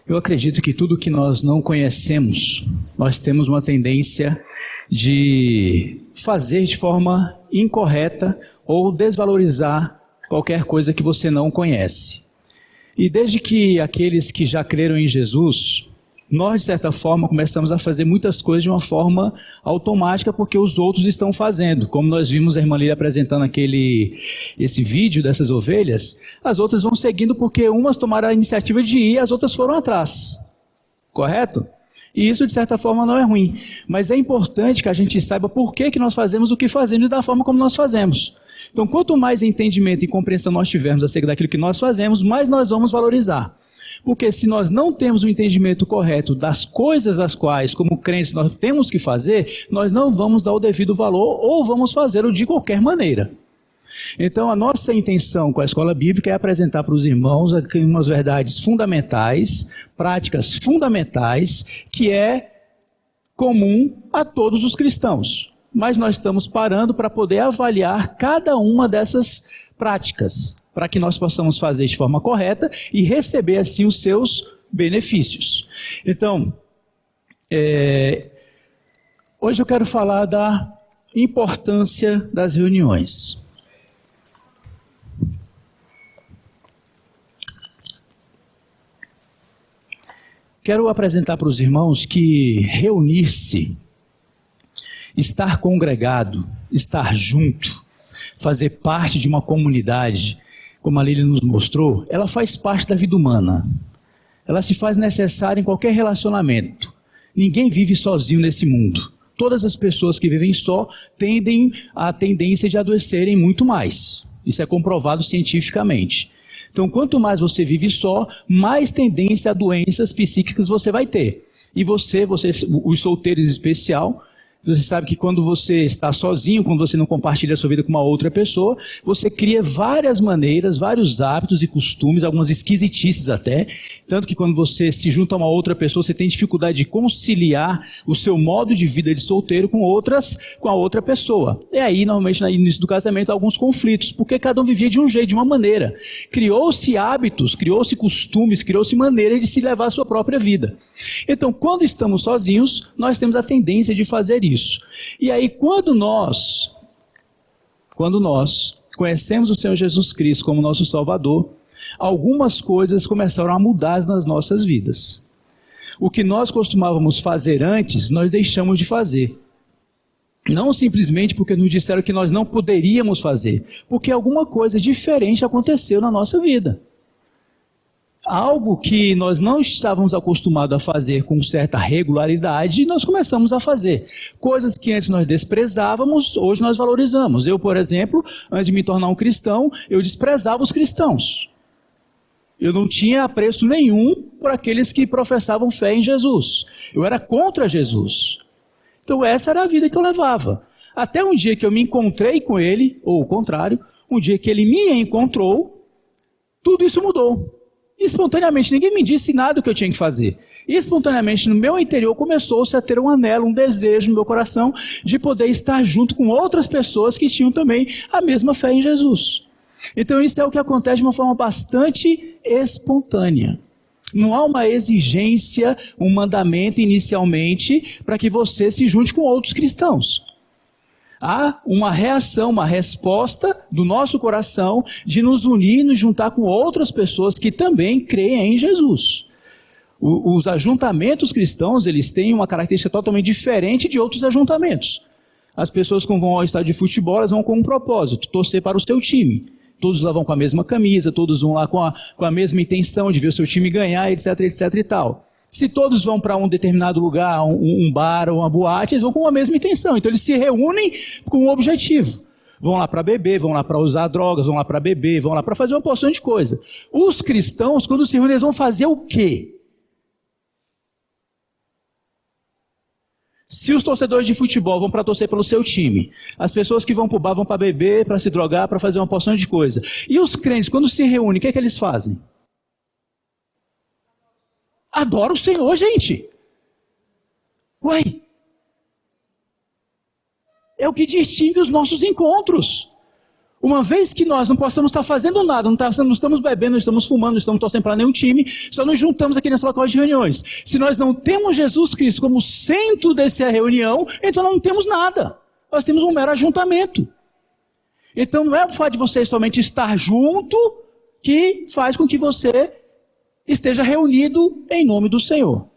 Eu acredito que tudo que nós não conhecemos, nós temos uma tendência de fazer de forma incorreta ou desvalorizar qualquer coisa que você não conhece. E desde que aqueles que já creram em Jesus, nós de certa forma começamos a fazer muitas coisas de uma forma automática porque os outros estão fazendo. Como nós vimos a irmã Lília apresentando esse vídeo dessas ovelhas, as outras vão seguindo porque umas tomaram a iniciativa de ir, as outras foram atrás. Correto? E isso de certa forma não é ruim, mas é importante que a gente saiba por que nós fazemos o que fazemos e da forma como nós fazemos. Então, quanto mais entendimento e compreensão nós tivermos acerca daquilo que nós fazemos, mais nós vamos valorizar. Porque se nós não temos o entendimento correto das coisas as quais, como crentes, nós temos que fazer, nós não vamos dar o devido valor ou vamos fazê-lo de qualquer maneira. Então, a nossa intenção com a escola bíblica é apresentar para os irmãos umas verdades fundamentais, práticas fundamentais, que é comum a todos os cristãos. Mas nós estamos parando para poder avaliar cada uma dessas práticas, para que nós possamos fazer de forma correta e receber assim os seus benefícios. Então, hoje eu quero falar da importância das reuniões. Quero apresentar para os irmãos que reunir-se, estar congregado, estar junto, fazer parte de uma comunidade, como a Lília nos mostrou, ela faz parte da vida humana. Ela se faz necessária em qualquer relacionamento. Ninguém vive sozinho nesse mundo. Todas as pessoas que vivem só tendem a tendência de adoecerem muito mais. Isso é comprovado cientificamente. Então, quanto mais você vive só, mais tendência a doenças psíquicas você vai ter. E você, os solteiros em especial, você sabe que quando você está sozinho, quando você não compartilha a sua vida com uma outra pessoa, você cria várias maneiras, vários hábitos e costumes, algumas esquisitices até, tanto que quando você se junta a uma outra pessoa, você tem dificuldade de conciliar o seu modo de vida de solteiro com a outra pessoa. E aí, normalmente, no início do casamento, há alguns conflitos, porque cada um vivia de um jeito, de uma maneira. Criou-se hábitos, criou-se costumes, criou-se maneira de se levar a sua própria vida. Então, quando estamos sozinhos, nós temos a tendência de fazer isso. E aí, quando nós conhecemos o Senhor Jesus Cristo como nosso Salvador, algumas coisas começaram a mudar nas nossas vidas. O que nós costumávamos fazer antes, nós deixamos de fazer. Não simplesmente porque nos disseram que nós não poderíamos fazer, porque alguma coisa diferente aconteceu na nossa vida. Algo que nós não estávamos acostumados a fazer com certa regularidade, nós começamos a fazer. Coisas que antes nós desprezávamos, hoje nós valorizamos. Eu, por exemplo, antes de me tornar um cristão, eu desprezava os cristãos. Eu não tinha apreço nenhum por aqueles que professavam fé em Jesus. Eu era contra Jesus. Então essa era a vida que eu levava. Até um dia que eu me encontrei com ele, ou o contrário, um dia que ele me encontrou, tudo isso mudou. Espontaneamente, ninguém me disse nada do que eu tinha que fazer. E espontaneamente, no meu interior, começou-se a ter um anelo, um desejo no meu coração de poder estar junto com outras pessoas que tinham também a mesma fé em Jesus. Então isso é o que acontece de uma forma bastante espontânea. Não há uma exigência, um mandamento inicialmente para que você se junte com outros cristãos. Há uma reação, uma resposta do nosso coração de nos unir e nos juntar com outras pessoas que também creem em Jesus. Os ajuntamentos cristãos, eles têm uma característica totalmente diferente de outros ajuntamentos. As pessoas que vão ao estádio de futebol, elas vão com um propósito, torcer para o seu time. Todos lá vão com a mesma camisa, todos vão lá com a mesma intenção de ver o seu time ganhar, etc, etc e tal. Se todos vão para um determinado lugar, um bar ou uma boate, eles vão com a mesma intenção. Então eles se reúnem com um objetivo. Vão lá para beber, vão lá para usar drogas, vão lá para beber, vão lá para fazer uma porção de coisa. Os cristãos, quando se reúnem, eles vão fazer o quê? Se os torcedores de futebol vão para torcer pelo seu time, as pessoas que vão para o bar vão para beber, para se drogar, para fazer uma porção de coisa. E os crentes, quando se reúnem, o que é que eles fazem? Adora o Senhor, gente. Uai. É o que distingue os nossos encontros. Uma vez que nós não possamos estar fazendo nada, não estamos bebendo, não estamos fumando, não estamos torcendo para nenhum time, só nos juntamos aqui nesse local de reuniões. Se nós não temos Jesus Cristo como centro dessa reunião, então não temos nada. Nós temos um mero ajuntamento. Então não é o fato de você somente estar junto que faz com que você esteja reunido em nome do Senhor.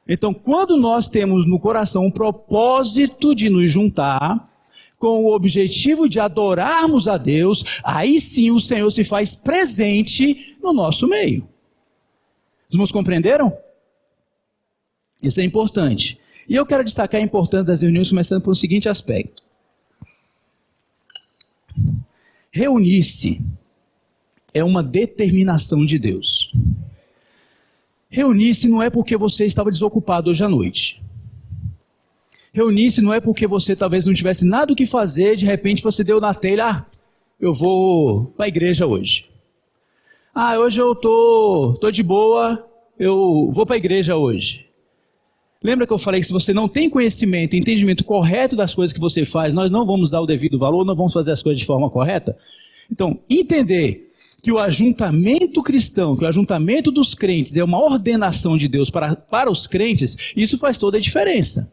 Então, quando nós temos no coração um propósito de nos juntar, com o objetivo de adorarmos a Deus, aí sim o Senhor se faz presente no nosso meio. Os irmãos compreenderam? Isso é importante. E eu quero destacar a importância das reuniões, começando pelo seguinte aspecto. Reunir-se é uma determinação de Deus. Reunir-se não é porque você estava desocupado hoje à noite. Reunir-se não é porque você talvez não tivesse nada o que fazer, de repente você deu na telha, eu vou para a igreja hoje. Hoje eu tô de boa, eu vou para a igreja hoje. Lembra que eu falei que se você não tem conhecimento, entendimento correto das coisas que você faz, nós não vamos dar o devido valor, não vamos fazer as coisas de forma correta? Então, entender que o ajuntamento cristão, que o ajuntamento dos crentes é uma ordenação de Deus para os crentes, isso faz toda a diferença.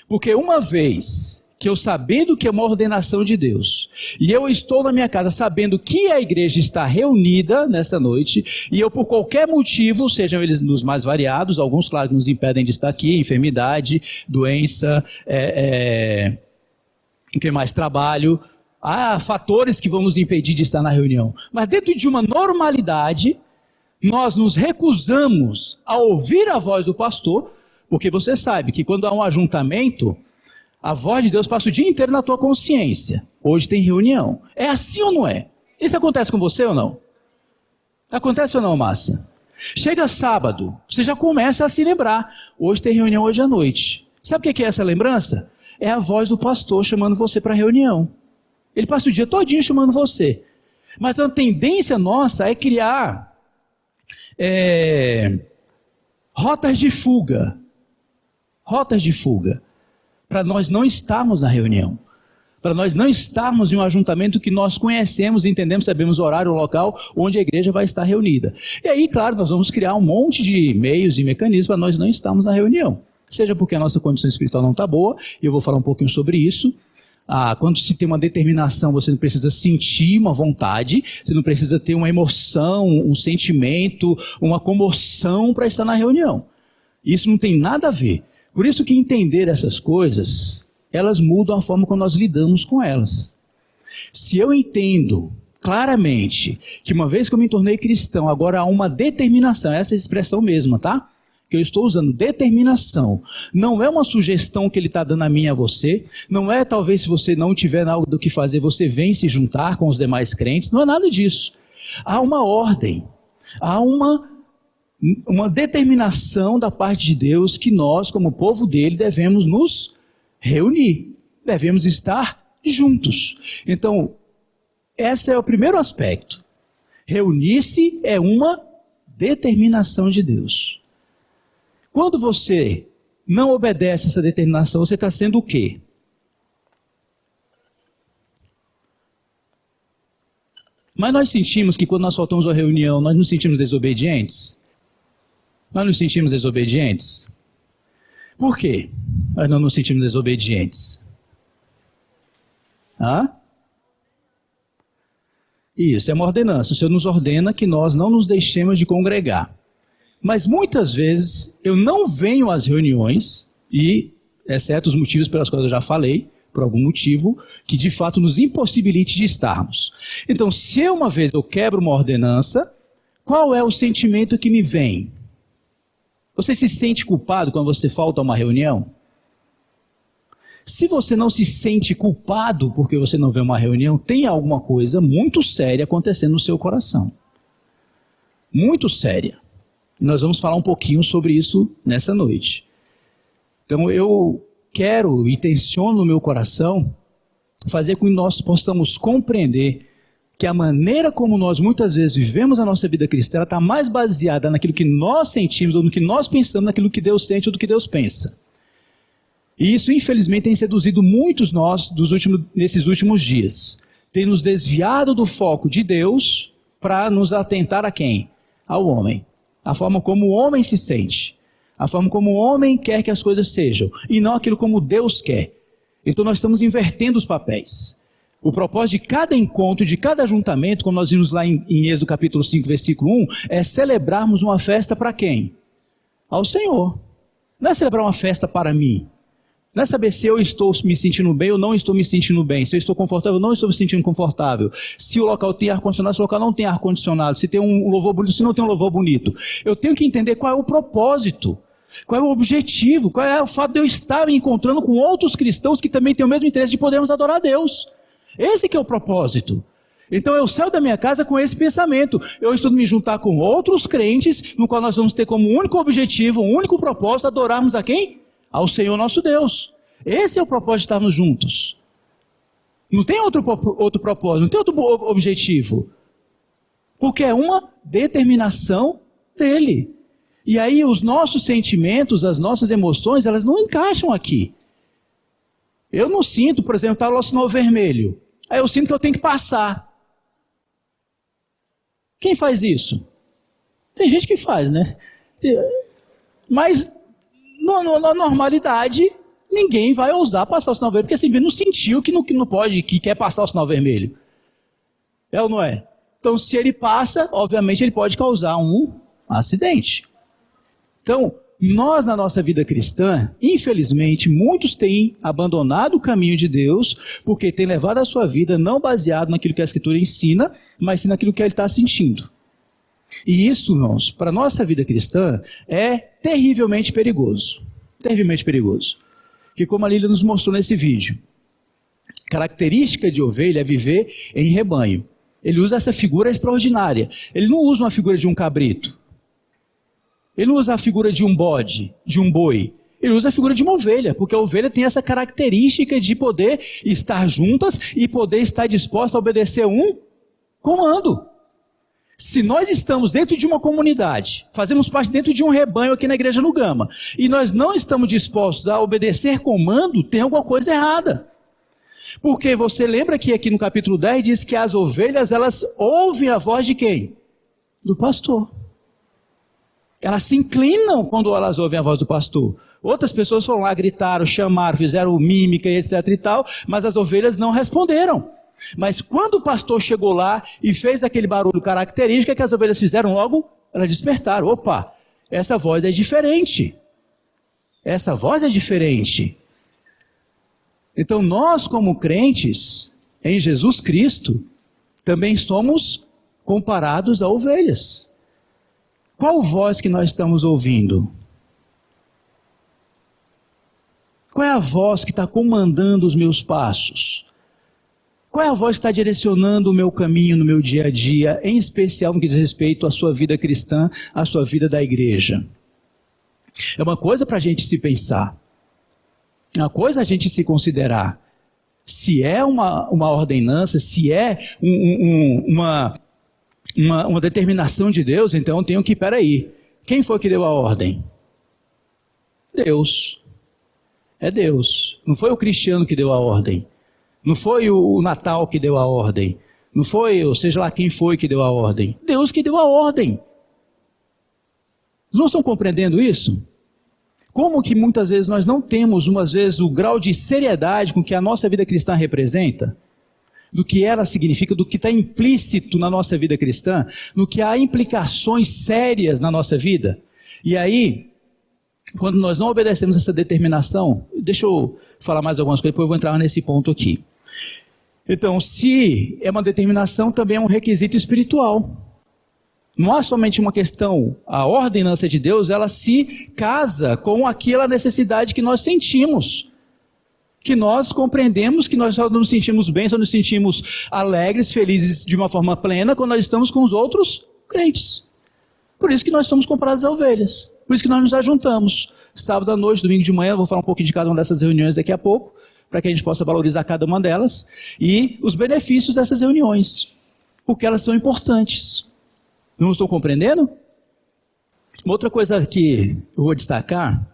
Porque uma vez que eu sabendo que é uma ordenação de Deus, e eu estou na minha casa sabendo que a igreja está reunida nessa noite, e eu por qualquer motivo, sejam eles nos mais variados, alguns claro que nos impedem de estar aqui, enfermidade, doença, o que mais, trabalho, há fatores que vão nos impedir de estar na reunião. Mas dentro de uma normalidade, nós nos recusamos a ouvir a voz do pastor, porque você sabe que quando há um ajuntamento, a voz de Deus passa o dia inteiro na tua consciência. Hoje tem reunião. É assim ou não é? Isso acontece com você ou não? Acontece ou não, Márcia? Chega sábado, você já começa a se lembrar. Hoje tem reunião hoje à noite. Sabe o que é essa lembrança? É a voz do pastor chamando você para a reunião. Ele passa o dia todinho chamando você. Mas a tendência nossa é criar rotas de fuga. Rotas de fuga. Para nós não estarmos na reunião. Para nós não estarmos em um ajuntamento que nós conhecemos, entendemos, sabemos o horário, o local onde a igreja vai estar reunida. E aí, claro, nós vamos criar um monte de meios e mecanismos para nós não estarmos na reunião. Seja porque a nossa condição espiritual não está boa, e eu vou falar um pouquinho sobre isso. Quando se tem uma determinação, você não precisa sentir uma vontade, você não precisa ter uma emoção, um sentimento, uma comoção para estar na reunião. Isso não tem nada a ver. Por isso que entender essas coisas, elas mudam a forma como nós lidamos com elas. Se eu entendo claramente que uma vez que eu me tornei cristão, agora há uma determinação, essa é a expressão mesma, tá? Que eu estou usando, determinação. Não é uma sugestão que ele está dando a mim e a você, não é talvez se você não tiver nada do que fazer, você vem se juntar com os demais crentes, não é nada disso. Há uma ordem, há uma determinação da parte de Deus que nós, como povo dele, devemos nos reunir, devemos estar juntos. Então, esse é o primeiro aspecto. Reunir-se é uma determinação de Deus. Quando você não obedece essa determinação, você está sendo o quê? Mas nós sentimos que quando nós faltamos à reunião, nós nos sentimos desobedientes? Nós nos sentimos desobedientes? Por quê? Nós não nos sentimos desobedientes. Isso, é uma ordenança. O Senhor nos ordena que nós não nos deixemos de congregar. Mas muitas vezes eu não venho às reuniões, e exceto os motivos pelos quais eu já falei, por algum motivo, que de fato nos impossibilite de estarmos. Então, se uma vez eu quebro uma ordenança, qual é o sentimento que me vem? Você se sente culpado quando você falta a uma reunião? Se você não se sente culpado porque você não vê uma reunião, tem alguma coisa muito séria acontecendo no seu coração. Muito séria. E nós vamos falar um pouquinho sobre isso nessa noite. Então eu quero e tenciono no meu coração fazer com que nós possamos compreender que a maneira como nós muitas vezes vivemos a nossa vida cristã está mais baseada naquilo que nós sentimos, ou no que nós pensamos, naquilo que Deus sente ou do que Deus pensa. E isso, infelizmente, tem seduzido muitos nós nesses últimos dias. tem nos desviado do foco de Deus para nos atentar a quem? Ao homem. A forma como o homem se sente. A forma como o homem quer que as coisas sejam. E não aquilo como Deus quer. Então nós estamos invertendo os papéis. O propósito de cada encontro, de cada ajuntamento, como nós vimos lá em Êxodo capítulo 5, versículo 1, é celebrarmos uma festa para quem? Ao Senhor. Não é celebrar uma festa para mim. Não é saber se eu estou me sentindo bem ou não estou me sentindo bem. Se eu estou confortável ou não estou me sentindo confortável. Se o local tem ar-condicionado, se o local não tem ar-condicionado. Se tem um louvor bonito, se não tem um louvor bonito. Eu tenho que entender qual é o propósito. Qual é o objetivo? Qual é o fato de eu estar me encontrando com outros cristãos que também têm o mesmo interesse de podermos adorar a Deus. Esse que é o propósito. Então eu saio da minha casa com esse pensamento. Eu estou me juntar com outros crentes, no qual nós vamos ter como único objetivo, único propósito, adorarmos a quem? Ao Senhor nosso Deus. Esse é o propósito de estarmos juntos. Não tem outro propósito, não tem outro objetivo. Porque é uma determinação dele. E aí os nossos sentimentos, as nossas emoções, elas não encaixam aqui. Eu não sinto, por exemplo, está lá o sinal vermelho. Aí eu sinto que eu tenho que passar. Quem faz isso? Tem gente que faz, né? Mas na normalidade, ninguém vai ousar passar o sinal vermelho, porque assim, não sentiu que não pode, que quer passar o sinal vermelho. É ou não é? Então, se ele passa, obviamente ele pode causar um acidente. Então, nós na nossa vida cristã, infelizmente, muitos têm abandonado o caminho de Deus, porque têm levado a sua vida não baseado naquilo que a Escritura ensina, mas sim naquilo que ele está sentindo. E isso, irmãos, para a nossa vida cristã, é terrivelmente perigoso. Terrivelmente perigoso. Porque como a Lília nos mostrou nesse vídeo, característica de ovelha é viver em rebanho. Ele usa essa figura extraordinária. Ele não usa uma figura de um cabrito. Ele não usa a figura de um bode, de um boi. Ele usa a figura de uma ovelha, porque a ovelha tem essa característica de poder estar juntas e poder estar disposta a obedecer um comando. Se nós estamos dentro de uma comunidade, fazemos parte dentro de um rebanho aqui na Igreja no Gama, e nós não estamos dispostos a obedecer comando, tem alguma coisa errada. Porque você lembra que aqui no capítulo 10 diz que as ovelhas, elas ouvem a voz de quem? Do pastor. Elas se inclinam quando elas ouvem a voz do pastor. Outras pessoas foram lá, gritaram, chamaram, fizeram mímica e etc e tal, mas as ovelhas não responderam. Mas quando o pastor chegou lá e fez aquele barulho característico, que as ovelhas fizeram logo, elas despertaram. Opa, essa voz é diferente. Essa voz é diferente. Então nós, como crentes em Jesus Cristo, também somos comparados a ovelhas. Qual voz que nós estamos ouvindo? Qual é a voz que está comandando os meus passos? Qual é a voz que está direcionando o meu caminho no meu dia a dia, em especial no que diz respeito à sua vida cristã, à sua vida da igreja? É uma coisa para a gente se pensar. É uma coisa a gente se considerar. Se é uma ordenança, se é uma determinação de Deus, então eu tenho que, peraí, quem foi que deu a ordem? Deus. É Deus. Não foi o Cristiano que deu a ordem. Não foi o Natal que deu a ordem. Não foi, ou seja lá quem foi que deu a ordem. Deus que deu a ordem. Vocês não estão compreendendo isso? Como que muitas vezes nós não temos, umas vezes, o grau de seriedade com que a nossa vida cristã representa? Do que ela significa, do que está implícito na nossa vida cristã, no que há implicações sérias na nossa vida. E aí, quando nós não obedecemos essa determinação, deixa eu falar mais algumas coisas, depois eu vou entrar nesse ponto aqui. Então, se é uma determinação, também é um requisito espiritual. Não há somente uma questão, a ordenança de Deus, ela se casa com aquela necessidade que nós sentimos. Que nós compreendemos que nós só nos sentimos bem, só nos sentimos alegres, felizes de uma forma plena quando nós estamos com os outros crentes. Por isso que nós somos comparados a ovelhas. Por isso que nós nos ajuntamos. Sábado à noite, domingo de manhã, eu vou falar um pouquinho de cada uma dessas reuniões daqui a pouco, para que a gente possa valorizar cada uma delas e os benefícios dessas reuniões, porque elas são importantes. Não estou compreendendo? Uma outra coisa que eu vou destacar,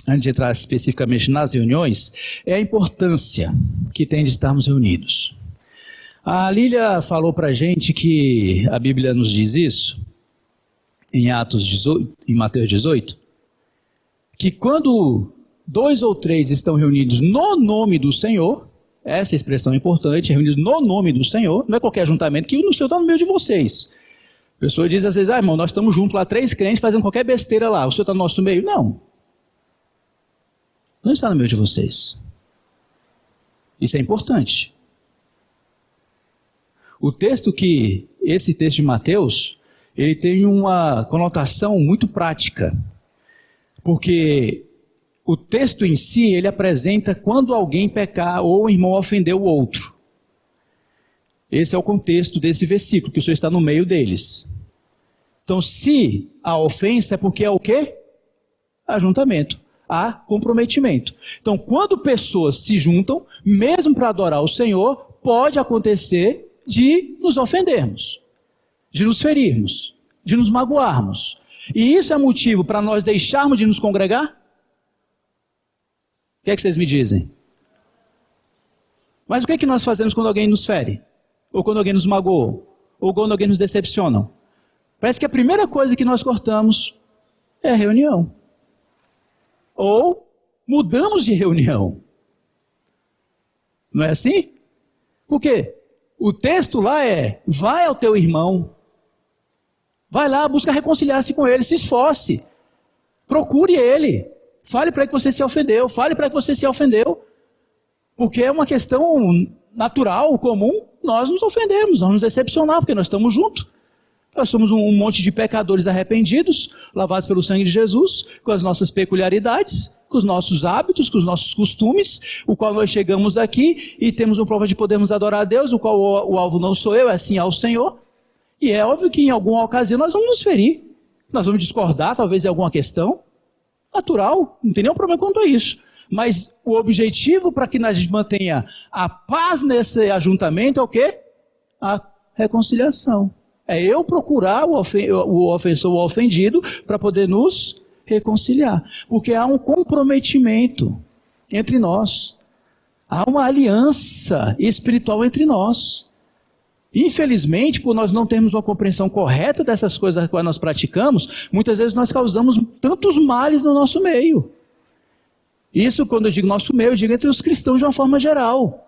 antes de entrar especificamente nas reuniões, é a importância que tem de estarmos reunidos. A Lília falou para a gente que a Bíblia nos diz isso, em Atos 18, em Mateus 18, que quando 2 ou 3 estão reunidos no nome do Senhor, essa expressão é importante, reunidos no nome do Senhor, não é qualquer ajuntamento, que o Senhor está no meio de vocês. A pessoa diz às vezes, irmão, nós estamos juntos lá, 3 crentes fazendo qualquer besteira lá, o Senhor está no nosso meio? Não. Não está no meio de vocês. Isso é importante. Esse texto de Mateus, ele tem uma conotação muito prática, porque o texto em si, ele apresenta quando alguém pecar ou o irmão ofendeu o outro. Esse é o contexto desse versículo, que o Senhor está no meio deles. Então, se a ofensa é porque é o quê? Ajuntamento. Há comprometimento. Então, quando pessoas se juntam, mesmo para adorar o Senhor, pode acontecer de nos ofendermos, de nos ferirmos, de nos magoarmos. E isso é motivo para nós deixarmos de nos congregar? O que é que vocês me dizem? Mas o que é que nós fazemos quando alguém nos fere? Ou quando alguém nos magoa? Ou quando alguém nos decepciona? Parece que a primeira coisa que nós cortamos é a reunião. Ou mudamos de reunião. Não é assim? Por quê? O texto lá é, vai ao teu irmão, vai lá, busca reconciliar-se com ele, se esforce, procure ele, fale para ele que você se ofendeu, porque é uma questão natural, comum, nós nos ofendemos, nós nos decepcionamos, porque nós estamos juntos. Nós somos um monte de pecadores arrependidos, lavados pelo sangue de Jesus, com as nossas peculiaridades, com os nossos hábitos, com os nossos costumes, o qual nós chegamos aqui e temos um prova de podermos adorar a Deus, o qual o alvo não sou eu, é sim ao Senhor. E é óbvio que em alguma ocasião nós vamos nos ferir, nós vamos discordar talvez em alguma questão, natural, não tem nenhum problema quanto a isso. Mas o objetivo para que a gente mantenha a paz nesse ajuntamento é o quê? A reconciliação. É eu procurar o ofensor, o ofendido, para poder nos reconciliar. Porque há um comprometimento entre nós. Há uma aliança espiritual entre nós. Infelizmente, por nós não termos uma compreensão correta dessas coisas que nós praticamos, muitas vezes nós causamos tantos males no nosso meio. Isso, quando eu digo nosso meio, eu digo entre os cristãos de uma forma geral.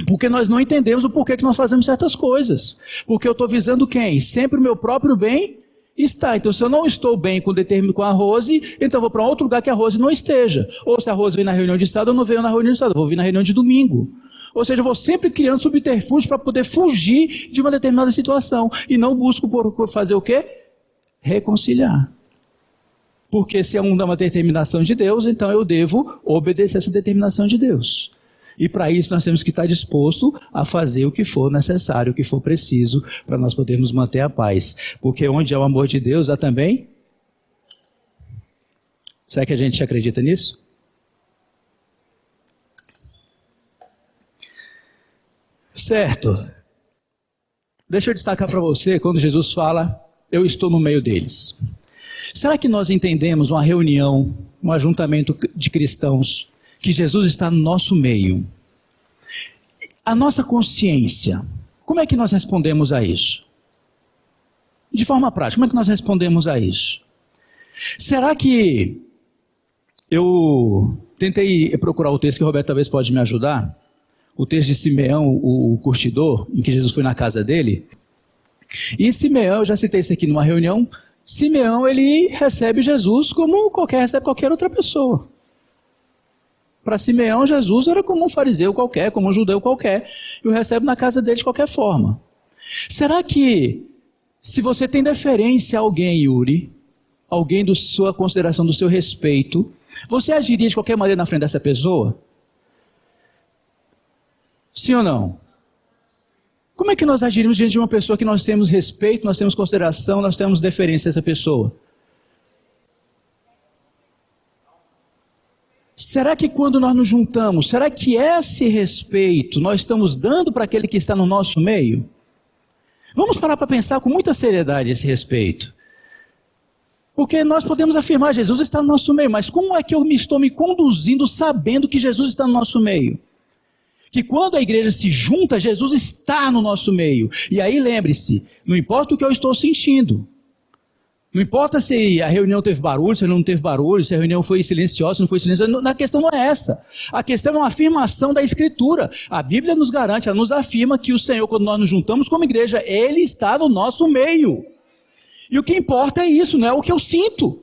Porque nós não entendemos o porquê que nós fazemos certas coisas. Porque eu estou visando quem? Sempre o meu próprio bem está. Então, se eu não estou bem com a Rose, então eu vou para outro lugar que a Rose não esteja. Ou se a Rose vem na reunião de estado, eu não venho na reunião de estado, eu vou vir na reunião de domingo. Ou seja, eu vou sempre criando subterfúgios para poder fugir de uma determinada situação. E não busco por fazer o quê? Reconciliar. Porque se é uma determinação de Deus, então eu devo obedecer essa determinação de Deus. E para isso nós temos que estar disposto a fazer o que for necessário, o que for preciso, para nós podermos manter a paz. Porque onde há o amor de Deus, há também... Será que a gente acredita nisso? Certo. Deixa eu destacar para você, quando Jesus fala, eu estou no meio deles. Será que nós entendemos uma reunião, um ajuntamento de cristãos, que Jesus está no nosso meio? A nossa consciência, como é que nós respondemos a isso? De forma prática, como é que nós respondemos a isso? Será que eu tentei procurar o texto que o Roberto talvez pode me ajudar? O texto de Simeão, o curtidor, em que Jesus foi na casa dele. E Simeão, eu já citei isso aqui numa reunião, Simeão, ele recebe Jesus como recebe qualquer outra pessoa. Para Simeão, Jesus era como um fariseu qualquer, como um judeu qualquer, e o recebe na casa dele de qualquer forma. Será que, se você tem deferência a alguém, Yuri, alguém da sua consideração, do seu respeito, você agiria de qualquer maneira na frente dessa pessoa? Sim ou não? Como é que nós agiríamos diante de uma pessoa que nós temos respeito, nós temos consideração, nós temos deferência a essa pessoa? Será que quando nós nos juntamos, será que esse respeito nós estamos dando para aquele que está no nosso meio? Vamos parar para pensar com muita seriedade esse respeito. Porque nós podemos afirmar, Jesus está no nosso meio, mas como é que eu estou me conduzindo sabendo que Jesus está no nosso meio? Que quando a igreja se junta, Jesus está no nosso meio. E aí lembre-se, não importa o que eu estou sentindo. Não importa se a reunião teve barulho, se não teve barulho, se a reunião foi silenciosa, se não foi silenciosa. A questão não é essa. A questão é uma afirmação da Escritura. A Bíblia nos garante, ela nos afirma que o Senhor, quando nós nos juntamos como igreja, Ele está no nosso meio. E o que importa é isso, não é o que eu sinto.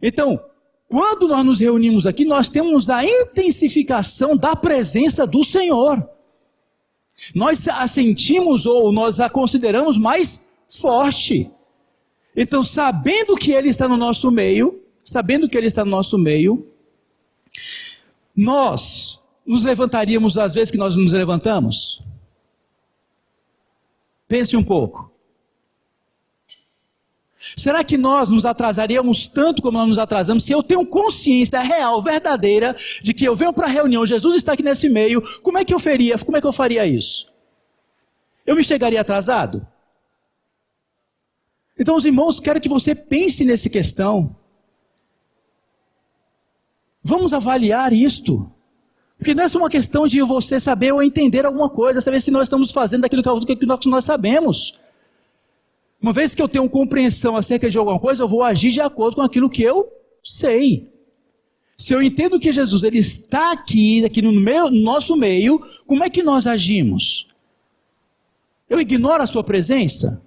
Então, quando nós nos reunimos aqui, nós temos a intensificação da presença do Senhor. Nós a sentimos ou nós a consideramos mais forte. Então, sabendo que Ele está no nosso meio, nós nos levantaríamos às vezes que nós nos levantamos? Pense um pouco. Será que nós nos atrasaríamos tanto como nós nos atrasamos se eu tenho consciência real, verdadeira, de que eu venho para a reunião, Jesus está aqui nesse meio, como é que eu faria isso? Eu me chegaria atrasado? Então, os irmãos, quero que você pense nessa questão. Vamos avaliar isto. Porque não é só uma questão de você saber ou entender alguma coisa, saber se nós estamos fazendo aquilo que nós sabemos. Uma vez que eu tenho compreensão acerca de alguma coisa, eu vou agir de acordo com aquilo que eu sei. Se eu entendo que Jesus ele está aqui no nosso meio, como é que nós agimos? Eu ignoro a sua presença?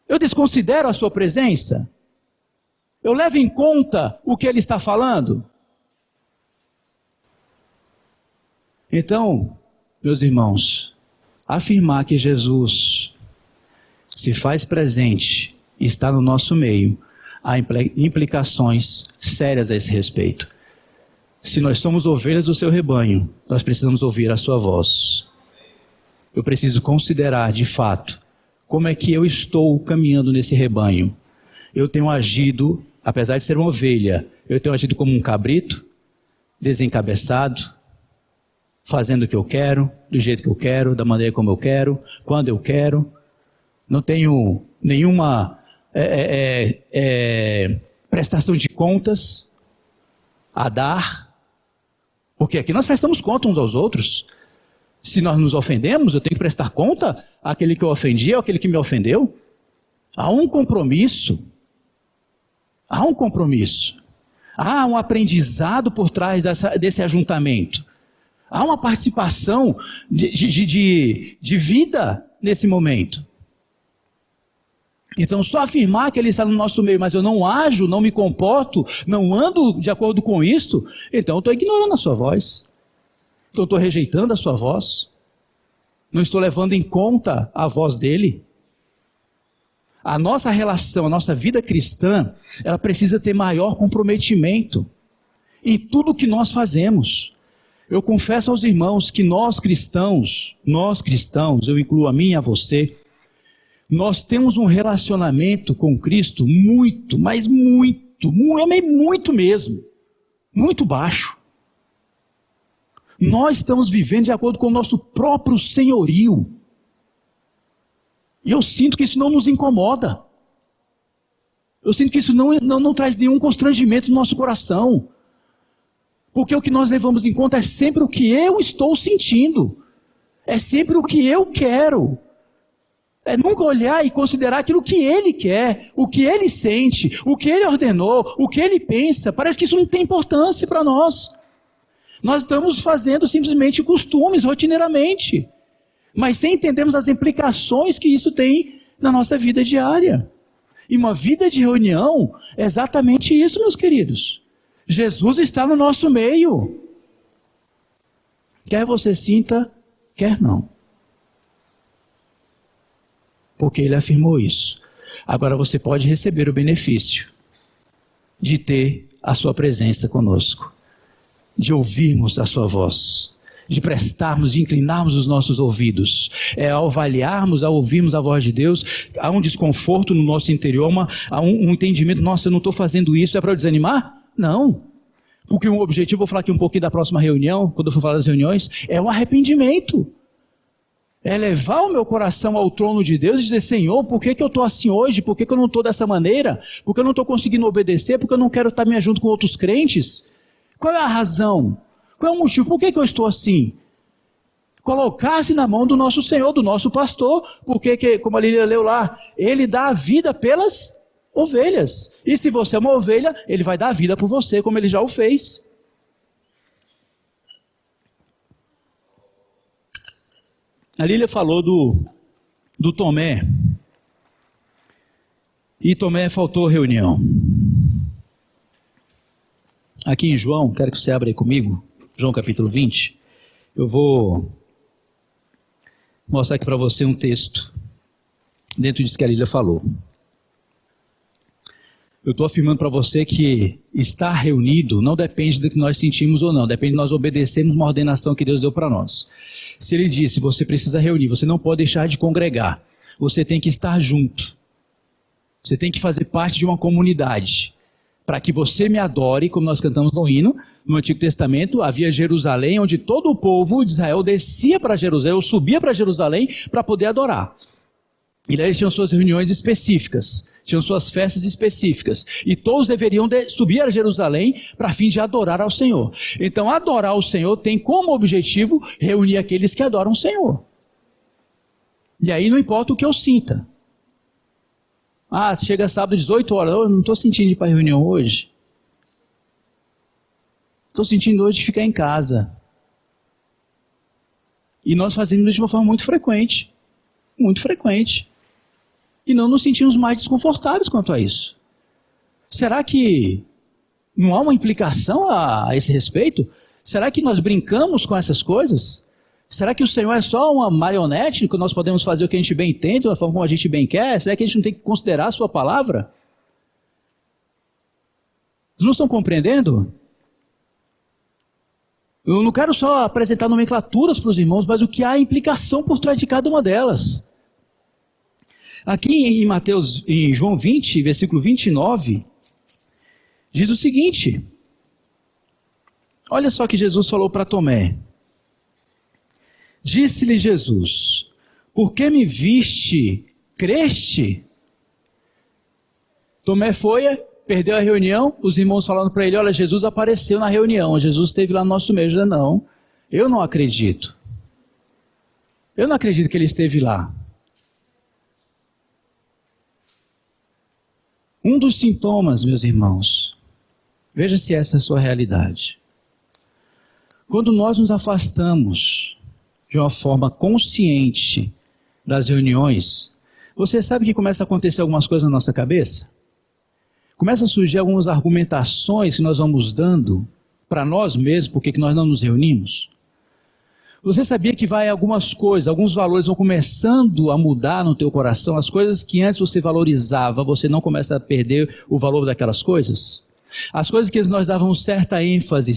Eu desconsidero a sua presença? Eu levo em conta o que ele está falando? Então, meus irmãos, afirmar que Jesus se faz presente e está no nosso meio, há implicações sérias a esse respeito. Se nós somos ovelhas do seu rebanho, nós precisamos ouvir a sua voz. Eu preciso considerar de fato como é que eu estou caminhando nesse rebanho. Eu tenho agido, apesar de ser uma ovelha, eu tenho agido como um cabrito, desencabeçado, fazendo o que eu quero, do jeito que eu quero, da maneira como eu quero, quando eu quero. Não tenho nenhuma prestação de contas a dar, porque aqui nós prestamos conta uns aos outros. Se nós nos ofendemos, eu tenho que prestar conta àquele que eu ofendi, àquele que me ofendeu. Há um compromisso. Há um aprendizado por trás desse ajuntamento. Há uma participação de vida nesse momento. Então, só afirmar que Ele está no nosso meio, mas eu não ajo, não me comporto, não ando de acordo com isto, então eu estou ignorando a sua voz. Então eu estou rejeitando a sua voz. Não estou levando em conta a voz dEle. A nossa relação, a nossa vida cristã, ela precisa ter maior comprometimento em tudo que nós fazemos. Eu confesso aos irmãos que nós cristãos, eu incluo a mim e a você, nós temos um relacionamento com Cristo muito, mas muito mesmo, muito baixo. Nós estamos vivendo de acordo com o nosso próprio senhorio. E eu sinto que isso não nos incomoda. Eu sinto que isso não traz nenhum constrangimento no nosso coração. Porque o que nós levamos em conta é sempre o que eu estou sentindo. É sempre o que eu quero. É nunca olhar e considerar aquilo que Ele quer, o que Ele sente, o que Ele ordenou, o que Ele pensa. Parece que isso não tem importância para nós. Nós estamos fazendo simplesmente costumes, rotineiramente, mas sem entendermos as implicações que isso tem na nossa vida diária. E uma vida de reunião é exatamente isso, meus queridos. Jesus está no nosso meio. Quer você sinta, quer não. Porque Ele afirmou isso. Agora você pode receber o benefício de ter a sua presença conosco, de ouvirmos a sua voz, de prestarmos, de inclinarmos os nossos ouvidos. Ao avaliarmos, ao ouvirmos a voz de Deus, há um desconforto no nosso interior, há um entendimento, nossa, eu não estou fazendo isso, é para eu desanimar? Não. Porque um objetivo, vou falar aqui um pouquinho da próxima reunião, quando eu for falar das reuniões, é um arrependimento. É levar o meu coração ao trono de Deus e dizer, Senhor, por que eu estou assim hoje? Por que eu não estou dessa maneira? Por que eu não estou conseguindo obedecer? Por que eu não quero estar junto com outros crentes? Qual é a razão? Qual é o motivo? Por que eu estou assim? Colocar-se na mão do nosso Senhor, do nosso pastor, porque, como a Lília leu lá, ele dá a vida pelas ovelhas. E se você é uma ovelha, ele vai dar a vida por você, como ele já o fez. A Lília falou do Tomé. E Tomé faltou reunião. Aqui em João, quero que você abra aí comigo, João capítulo 20. Eu vou mostrar aqui para você um texto dentro disso que a Lília falou. Eu estou afirmando para você que estar reunido não depende do que nós sentimos ou não, depende de nós obedecermos uma ordenação que Deus deu para nós. Se Ele disse, você precisa reunir, você não pode deixar de congregar, você tem que estar junto, você tem que fazer parte de uma comunidade, para que você me adore, como nós cantamos no hino. No Antigo Testamento havia Jerusalém, onde todo o povo de Israel descia para Jerusalém, ou subia para Jerusalém para poder adorar. E lá eles tinham suas reuniões específicas, tinham suas festas específicas, e todos deveriam subir a Jerusalém para fim de adorar ao Senhor. Então adorar o Senhor tem como objetivo reunir aqueles que adoram o Senhor. E aí não importa o que eu sinta. Chega sábado 18 horas, eu não estou sentindo ir para a reunião hoje. Estou sentindo hoje de ficar em casa. E nós fazemos isso de uma forma muito frequente. Muito frequente. E não nos sentimos mais desconfortáveis quanto a isso. Será que não há uma implicação a esse respeito? Será que nós brincamos com essas coisas? Será que o Senhor é só uma marionete que nós podemos fazer o que a gente bem entende, da forma como a gente bem quer? Será que a gente não tem que considerar a sua palavra? Vocês não estão compreendendo? Eu não quero só apresentar nomenclaturas para os irmãos, mas o que há a implicação por trás de cada uma delas. Aqui em João 20, versículo 29, diz o seguinte. Olha só que Jesus falou para Tomé. Disse-lhe Jesus, porque me viste, creste? Tomé foi, perdeu a reunião, os irmãos falando para ele, olha, Jesus apareceu na reunião, Jesus esteve lá no nosso meio. Não, eu não acredito. Eu não acredito que ele esteve lá. Um dos sintomas, meus irmãos, veja se essa é a sua realidade. Quando nós nos afastamos de uma forma consciente das reuniões, você sabe que começa a acontecer algumas coisas na nossa cabeça? Começa a surgir algumas argumentações que nós vamos dando para nós mesmos, porque nós não nos reunimos. Você sabia que algumas coisas, alguns valores vão começando a mudar no teu coração? As coisas que antes você valorizava, você não começa a perder o valor daquelas coisas? As coisas que nós dávamos certa ênfase,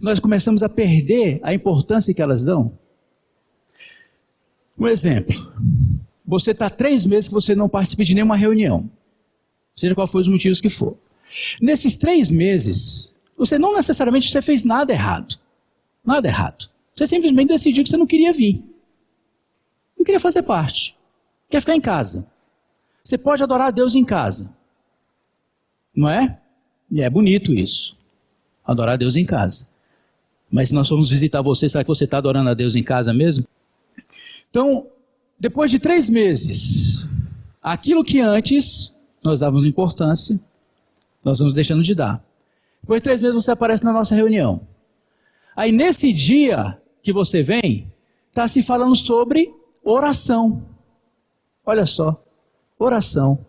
nós começamos a perder a importância que elas dão. Um exemplo, você está 3 meses que você não participa de nenhuma reunião, seja qual for os motivos que for. Nesses 3 meses, você não necessariamente fez nada errado. Nada errado. Você simplesmente decidiu que você não queria vir. Não queria fazer parte. Quer ficar em casa. Você pode adorar a Deus em casa. Não é? E é bonito isso. Adorar a Deus em casa. Mas se nós formos visitar você, será que você está adorando a Deus em casa mesmo? Então, depois de 3 meses, aquilo que antes nós dávamos importância, nós vamos deixando de dar. Depois de 3 meses você aparece na nossa reunião. Aí nesse dia que você vem, está se falando sobre oração. Olha só, oração.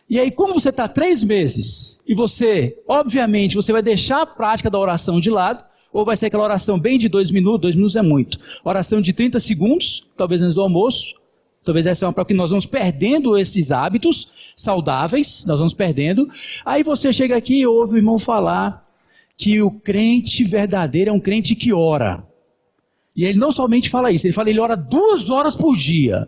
E aí como você está 3 meses, e você, obviamente, você vai deixar a prática da oração de lado, ou vai ser aquela oração bem de 2 minutos, 2 minutos é muito. Oração de 30 segundos, talvez antes do almoço. Talvez essa é uma prova que nós vamos perdendo esses hábitos saudáveis, nós vamos perdendo. Aí você chega aqui e ouve o irmão falar que o crente verdadeiro é um crente que ora. E ele não somente fala isso, ele ora 2 horas por dia.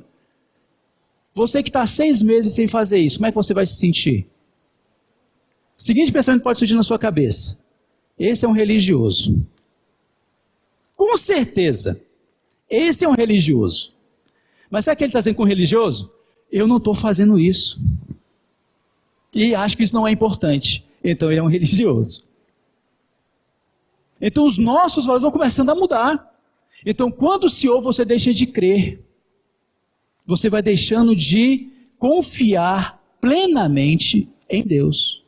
Você que está 6 meses sem fazer isso, como é que você vai se sentir? O seguinte pensamento pode surgir na sua cabeça. Esse é um religioso. Com certeza, esse é um religioso. Mas sabe o que ele está dizendo com religioso? Eu não estou fazendo isso. E acho que isso não é importante. Então ele é um religioso. Então os nossos valores vão começando a mudar. Então quando o Senhor você deixa de crer, você vai deixando de confiar plenamente em Deus.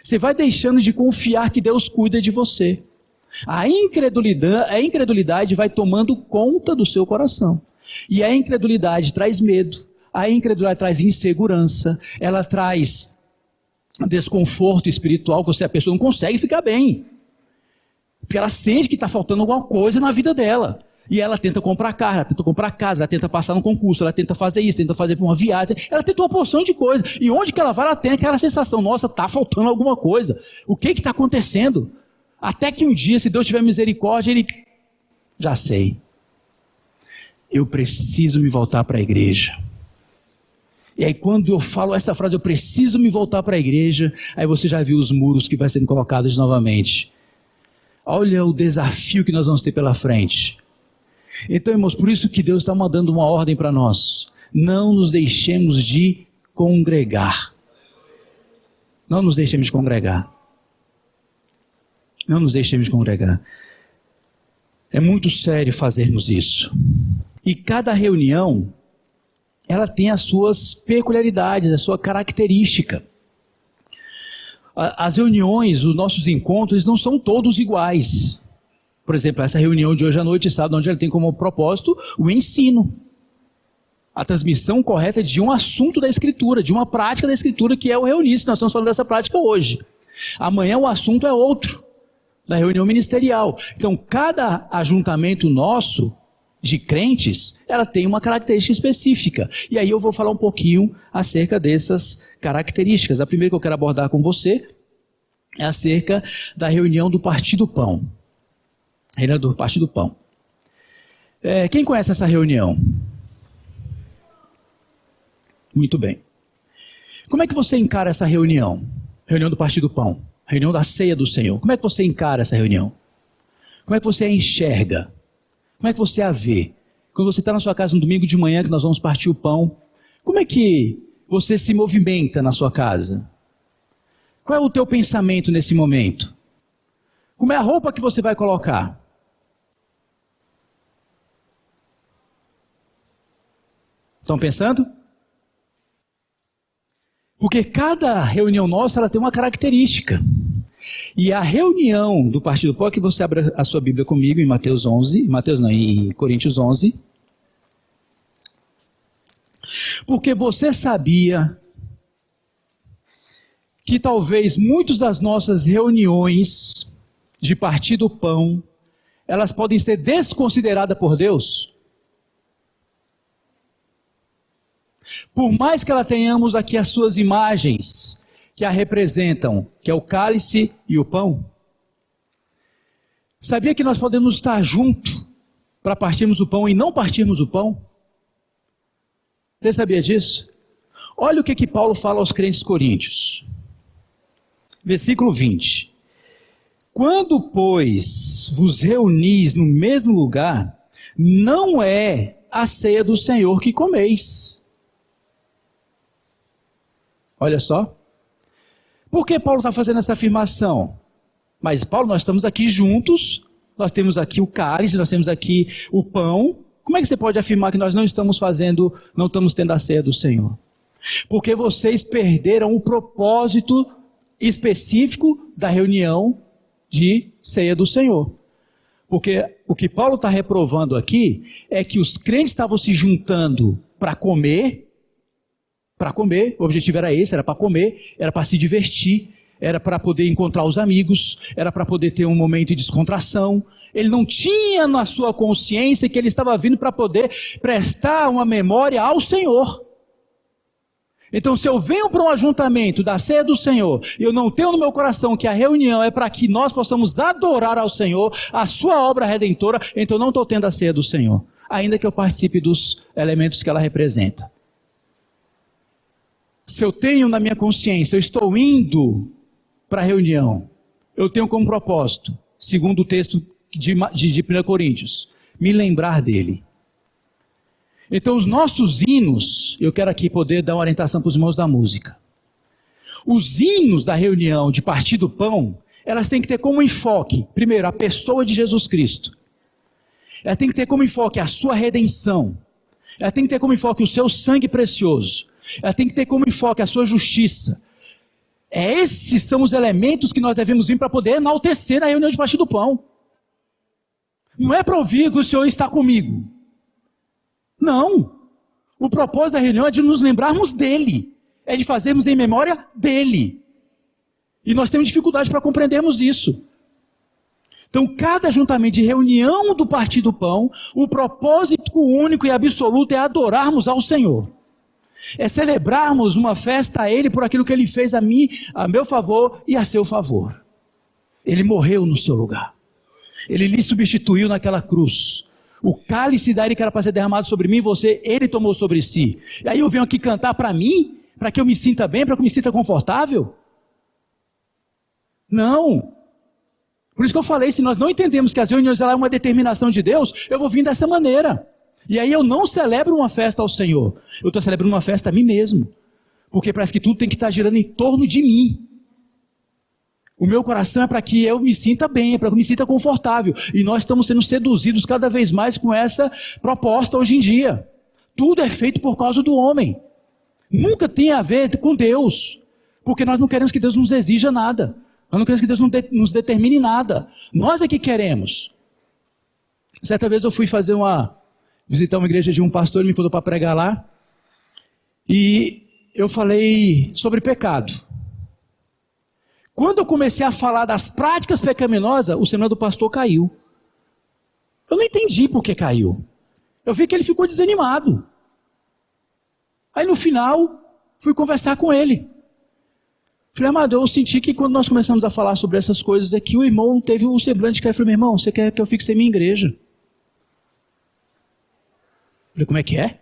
Você vai deixando de confiar que Deus cuida de você. A incredulidade vai tomando conta do seu coração. E a incredulidade traz medo, a incredulidade traz insegurança, ela traz desconforto espiritual, que a pessoa não consegue ficar bem. Porque ela sente que está faltando alguma coisa na vida dela. E ela tenta comprar carro, ela tenta comprar casa, ela tenta passar no concurso, ela tenta fazer isso, tenta fazer uma viagem, ela tenta uma porção de coisa. E onde que ela vai, ela tem aquela sensação, nossa, está faltando alguma coisa. O que está acontecendo? Até que um dia, se Deus tiver misericórdia, ele... Já sei. Eu preciso me voltar para a igreja. E aí quando eu falo essa frase, eu preciso me voltar para a igreja, aí você já viu os muros que vai sendo colocados novamente. Olha o desafio que nós vamos ter pela frente. Então, irmãos, por isso que Deus está mandando uma ordem para nós. Não nos deixemos de congregar. Não nos deixemos de congregar. Não nos deixemos de congregar. É muito sério fazermos isso. E cada reunião, ela tem as suas peculiaridades, a sua característica. As reuniões, os nossos encontros, não são todos iguais. Por exemplo, essa reunião de hoje à noite, sabe onde ela tem como propósito o ensino. A transmissão correta de um assunto da Escritura, de uma prática da Escritura, que é o reunir-se. Nós estamos falando dessa prática hoje. Amanhã o assunto é outro, da reunião ministerial. Então, cada ajuntamento nosso, de crentes, ela tem uma característica específica. E aí eu vou falar um pouquinho acerca dessas características. A primeira que eu quero abordar com você é acerca da reunião do Partir do Pão. Reunião do Partir do Pão. Quem conhece essa reunião? Muito bem. Como é que você encara essa reunião? Reunião do Partir do Pão. Reunião da Ceia do Senhor. Como é que você encara essa reunião? Como é que você a enxerga? Como é que você a vê? Quando você está na sua casa no domingo de manhã, que nós vamos partir o pão, como é que você se movimenta na sua casa? Qual é o teu pensamento nesse momento? Como é a roupa que você vai colocar? Estão pensando? Porque cada reunião nossa, ela tem uma característica. E a reunião do Partir do Pão, que você abre a sua Bíblia comigo em em Coríntios 11. Porque você sabia que talvez muitas das nossas reuniões de Partir do Pão, elas podem ser desconsideradas por Deus? Por mais que ela tenhamos aqui as suas imagens que a representam, que é o cálice e o pão, sabia que nós podemos estar juntos para partirmos o pão e não partirmos o pão? Você sabia disso? Olha o que Paulo fala aos crentes coríntios. Versículo 20. Quando, pois, vos reunis no mesmo lugar, não é a ceia do Senhor que comeis. Olha só. Por que Paulo está fazendo essa afirmação? Mas Paulo, nós estamos aqui juntos, nós temos aqui o cálice, nós temos aqui o pão. Como é que você pode afirmar que nós não estamos tendo a ceia do Senhor? Porque vocês perderam o propósito específico da reunião de ceia do Senhor. Porque o que Paulo está reprovando aqui é que os crentes estavam se juntando para comer, o objetivo era esse, era para comer, era para se divertir, era para poder encontrar os amigos, era para poder ter um momento de descontração. Ele não tinha na sua consciência que ele estava vindo para poder prestar uma memória ao Senhor. Então, se eu venho para um ajuntamento da ceia do Senhor, e eu não tenho no meu coração que a reunião é para que nós possamos adorar ao Senhor, a sua obra redentora, então eu não estou tendo a ceia do Senhor, ainda que eu participe dos elementos que ela representa. Se eu tenho na minha consciência, eu estou indo para a reunião, eu tenho como propósito, segundo o texto de 1 Coríntios, me lembrar dele. Então os nossos hinos, eu quero aqui poder dar uma orientação para os irmãos da música. Os hinos da reunião de Partir do Pão, elas têm que ter como enfoque, primeiro, a pessoa de Jesus Cristo. Ela tem que ter como enfoque a sua redenção. Ela tem que ter como enfoque o seu sangue precioso. Ela tem que ter como enfoque a sua justiça. Esses são os elementos que nós devemos vir para poder enaltecer na reunião de partir do pão. Não é para ouvir que o Senhor está comigo. Não. O propósito da reunião é de nos lembrarmos dele. É de fazermos em memória dele. E nós temos dificuldade para compreendermos isso. Então, cada ajuntamento de reunião do partir do pão, o propósito único e absoluto é adorarmos ao Senhor. É celebrarmos uma festa a Ele por aquilo que Ele fez a mim, a meu favor e a seu favor. Ele morreu no seu lugar. Ele lhe substituiu naquela cruz. O cálice da ira que era para ser derramado sobre mim e você, Ele tomou sobre si. E aí eu venho aqui cantar para mim, para que eu me sinta bem, para que eu me sinta confortável? Não. Por isso que eu falei, se nós não entendemos que as reuniões é uma determinação de Deus, eu vou vir dessa maneira. E aí eu não celebro uma festa ao Senhor, eu estou celebrando uma festa a mim mesmo. Porque parece que tudo tem que estar girando em torno de mim. O meu coração é para que eu me sinta bem, é para que eu me sinta confortável. E nós estamos sendo seduzidos cada vez mais com essa proposta hoje em dia. Tudo é feito por causa do homem. Nunca tem a ver com Deus. Porque nós não queremos que Deus nos exija nada. Nós não queremos que Deus nos determine nada. Nós é que queremos. Certa vez eu fui visitar uma igreja de um pastor, ele me falou para pregar lá. E eu falei sobre pecado. Quando eu comecei a falar das práticas pecaminosas, o semblante do pastor caiu. Eu não entendi por que caiu. Eu vi que ele ficou desanimado. Aí no final, fui conversar com ele. Falei, amado, eu senti que quando nós começamos a falar sobre essas coisas aqui, o irmão teve um semblante de cair. Eu falei, meu irmão, você quer que eu fique sem minha igreja? Eu falei, como é que é?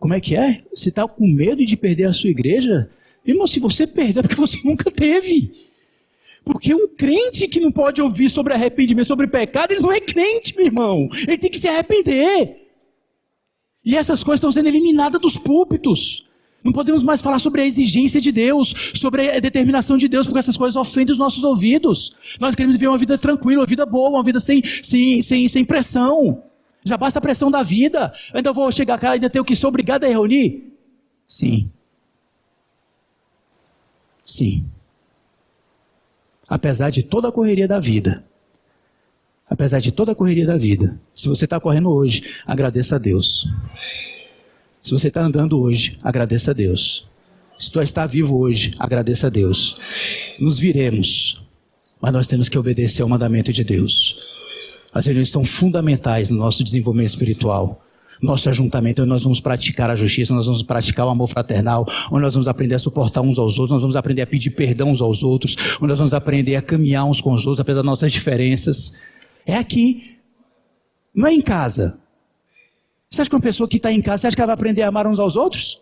Como é que é? Você está com medo de perder a sua igreja? Irmão, se você perdeu é porque você nunca teve. Porque um crente que não pode ouvir sobre arrependimento, sobre pecado, ele não é crente, meu irmão. Ele tem que se arrepender. E essas coisas estão sendo eliminadas dos púlpitos. Não podemos mais falar sobre a exigência de Deus, sobre a determinação de Deus, porque essas coisas ofendem os nossos ouvidos. Nós queremos viver uma vida tranquila, uma vida boa, uma vida sem pressão. Já basta a pressão da vida. Ainda eu vou chegar cá e ainda tenho que ser obrigado a reunir? Sim. Sim. Apesar de toda a correria da vida. Apesar de toda a correria da vida. Se você está correndo hoje, agradeça a Deus. Se você está andando hoje, agradeça a Deus. Se tu está vivo hoje, agradeça a Deus. Nos viremos, mas nós temos que obedecer ao mandamento de Deus. As reuniões são fundamentais no nosso desenvolvimento espiritual. Nosso ajuntamento, onde nós vamos praticar a justiça, nós vamos praticar o amor fraternal, onde nós vamos aprender a suportar uns aos outros, nós vamos aprender a pedir perdão uns aos outros, onde nós vamos aprender a caminhar uns com os outros, apesar das nossas diferenças. É aqui, não é em casa. Você acha que uma pessoa que está em casa, você acha que ela vai aprender a amar uns aos outros?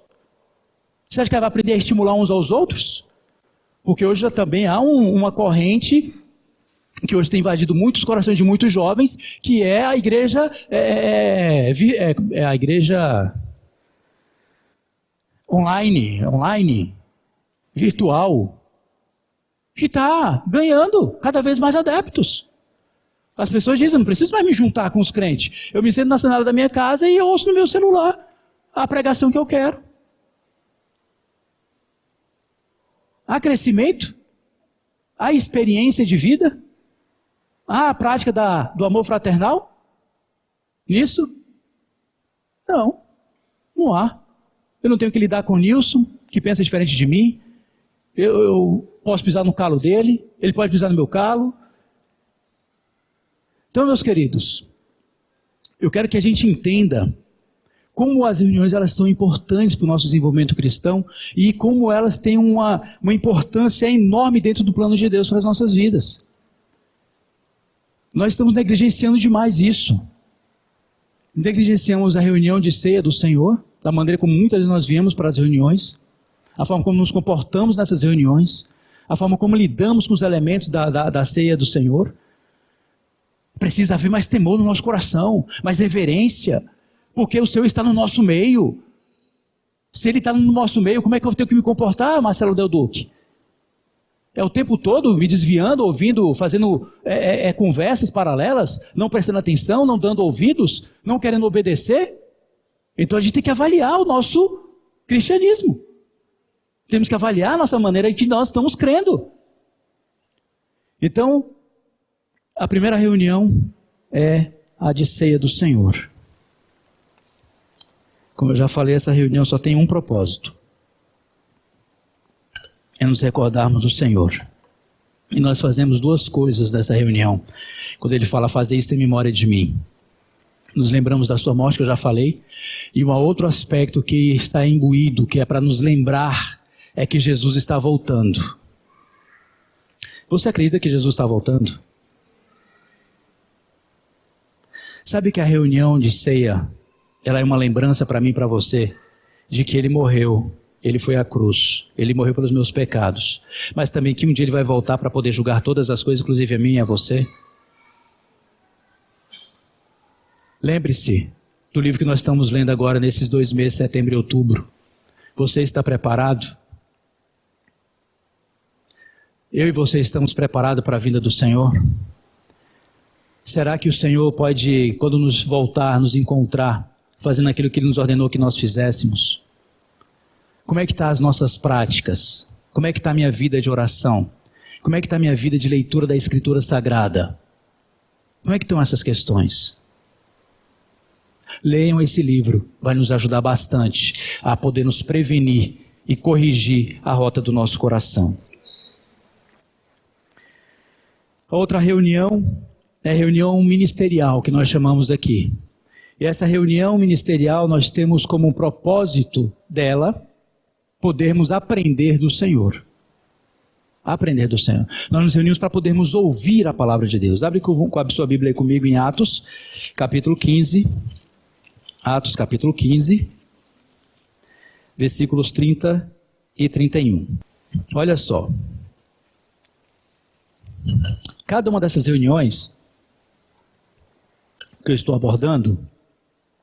Você acha que ela vai aprender a estimular uns aos outros? Porque hoje já também há uma corrente que hoje tem invadido muitos corações de muitos jovens, que é a igreja, a igreja online, virtual, que está ganhando cada vez mais adeptos. As pessoas dizem, não preciso mais me juntar com os crentes. Eu me sento na sandália da minha casa e eu ouço no meu celular a pregação que eu quero. Há crescimento? Há experiência de vida? Há a prática do amor fraternal? Nisso? Não há. Eu não tenho que lidar com o Nilson, que pensa diferente de mim. Eu posso pisar no calo dele, ele pode pisar no meu calo. Então, meus queridos, eu quero que a gente entenda como as reuniões elas são importantes para o nosso desenvolvimento cristão e como elas têm uma importância enorme dentro do plano de Deus para as nossas vidas. Nós estamos negligenciando demais isso. Negligenciamos a reunião de ceia do Senhor, da maneira como muitas vezes nós viemos para as reuniões, a forma como nos comportamos nessas reuniões, a forma como lidamos com os elementos da ceia do Senhor. Precisa haver mais temor no nosso coração, mais reverência, porque o Senhor está no nosso meio. Se Ele está no nosso meio, como é que eu tenho que me comportar, Marcelo Del Duque? É o tempo todo me desviando, ouvindo, fazendo conversas paralelas, não prestando atenção, não dando ouvidos, não querendo obedecer? Então a gente tem que avaliar o nosso cristianismo. Temos que avaliar a nossa maneira em que nós estamos crendo. Então, a primeira reunião é a de ceia do Senhor. Como eu já falei, essa reunião só tem um propósito. É nos recordarmos do Senhor. E nós fazemos duas coisas dessa reunião. Quando ele fala, fazer isso em memória de mim. Nos lembramos da sua morte, que eu já falei. E um outro aspecto que está imbuído, que é para nos lembrar, é que Jesus está voltando. Você acredita que Jesus está voltando? Sabe que a reunião de ceia, ela é uma lembrança para mim e para você, de que ele morreu, ele foi à cruz, ele morreu pelos meus pecados, mas também que um dia ele vai voltar para poder julgar todas as coisas, inclusive a mim e a você. Lembre-se do livro que nós estamos lendo agora nesses 2 meses, setembro e outubro. Você está preparado? Eu e você estamos preparados para a vinda do Senhor? Será que o Senhor pode, quando nos voltar, nos encontrar, fazendo aquilo que Ele nos ordenou que nós fizéssemos? Como é que estão as nossas práticas? Como é que está a minha vida de oração? Como é que está a minha vida de leitura da Escritura Sagrada? Como é que estão essas questões? Leiam esse livro, vai nos ajudar bastante a poder nos prevenir e corrigir a rota do nosso coração. A outra reunião é a reunião ministerial que nós chamamos aqui. E essa reunião ministerial nós temos como propósito dela podermos aprender do Senhor. Aprender do Senhor. Nós nos reunimos para podermos ouvir a palavra de Deus. Abre com a sua Bíblia aí comigo em Atos, capítulo 15. Atos, capítulo 15, versículos 30 e 31. Olha só. Cada uma dessas reuniões que eu estou abordando,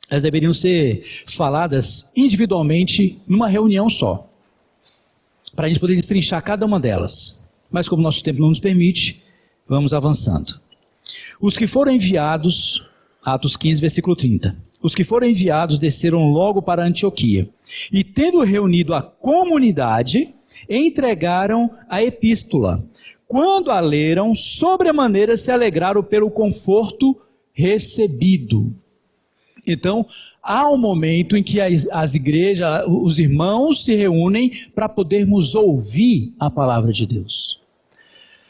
elas deveriam ser faladas individualmente numa reunião só, para a gente poder destrinchar cada uma delas. Mas como nosso tempo não nos permite, vamos avançando. Os que foram enviados, Atos 15, versículo 30. Os que foram enviados desceram logo para Antioquia, e tendo reunido a comunidade, entregaram a epístola. Quando a leram, sobremaneira se alegraram pelo conforto recebido. Então, há um momento em que as igrejas, os irmãos se reúnem para podermos ouvir a palavra de Deus.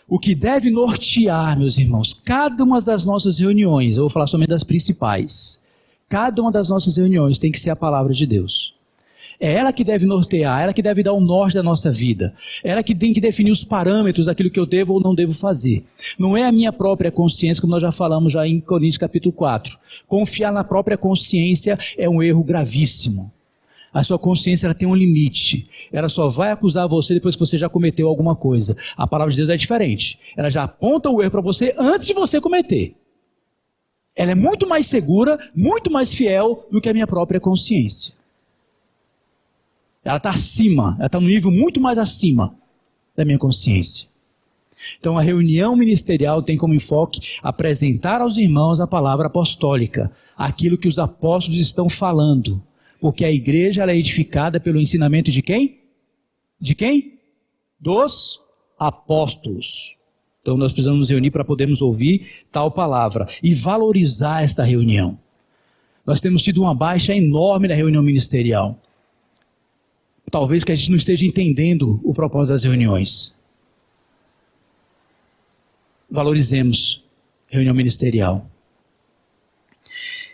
O que deve nortear, meus irmãos, cada uma das nossas reuniões, eu vou falar somente das principais, cada uma das nossas reuniões tem que ser a palavra de Deus. É ela que deve nortear, ela que deve dar o norte da nossa vida. É ela que tem que definir os parâmetros daquilo que eu devo ou não devo fazer. Não é a minha própria consciência, como nós já falamos já em Coríntios capítulo 4. Confiar na própria consciência é um erro gravíssimo. A sua consciência ela tem um limite. Ela só vai acusar você depois que você já cometeu alguma coisa. A palavra de Deus é diferente. Ela já aponta o erro para você antes de você cometer. Ela é muito mais segura, muito mais fiel do que a minha própria consciência. Ela está acima, ela está no nível muito mais acima da minha consciência. Então a reunião ministerial tem como enfoque apresentar aos irmãos a palavra apostólica, aquilo que os apóstolos estão falando. Porque a igreja ela é edificada pelo ensinamento de quem? De quem? Dos apóstolos. Então nós precisamos nos reunir para podermos ouvir tal palavra e valorizar esta reunião. Nós temos tido uma baixa enorme na reunião ministerial. Talvez que a gente não esteja entendendo o propósito das reuniões. Valorizemos reunião ministerial.